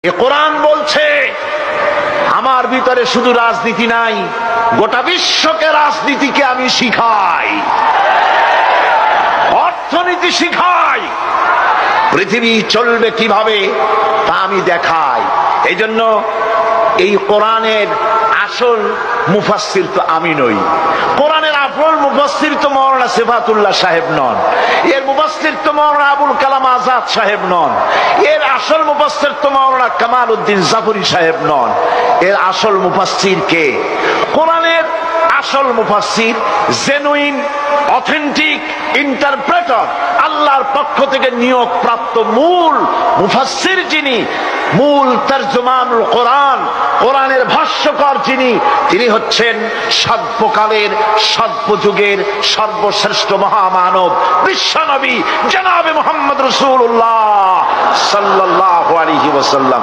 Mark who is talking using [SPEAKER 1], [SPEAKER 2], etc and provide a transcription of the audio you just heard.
[SPEAKER 1] এ কোরআন বলছে আমার ভিতরে শুধু রাজনীতি নাই, গোটা বিশ্বকে রাজনীতিকে আমি শিখাই, অর্থনীতি শিখাই, পৃথিবী চলবে কিভাবে তা আমি দেখাই। এই জন্য এই কোরআনের আসল মুফাসসির তো আমি নই, কোরআনের আসল মুফাসসির তো মাওলানা সিফাতুল্লাহ সাহেব নন, এর মুফাসসির তো মাওলানা আবুল কালাম আজাদ সাহেব নন, এর আসল মুফাসসির তো মাওলানা কামাল উদ্দিন জাফরি সাহেব নন। এর আসল মুফাসসির কে? কোরআনের আসল মুফাসসির, জেনুইন অথেন্টিক ইন্টারপ্রেটার, আল্লাহর পক্ষ থেকে নিয়োগ প্রাপ্ত মূল মুফাসসির যিনি, মূল তরজমানুল কোরআন, কোরআনের ভাষ্যকার যিনি, তিনি হচ্ছেন সর্বকালের সর্বযুগের সর্বশ্রেষ্ঠ মহামানব বিশ্বনবী জনাবে মুহাম্মদ রাসূলুল্লাহ সাল্লাল্লাহু আলাইহি ওয়াসাল্লাম।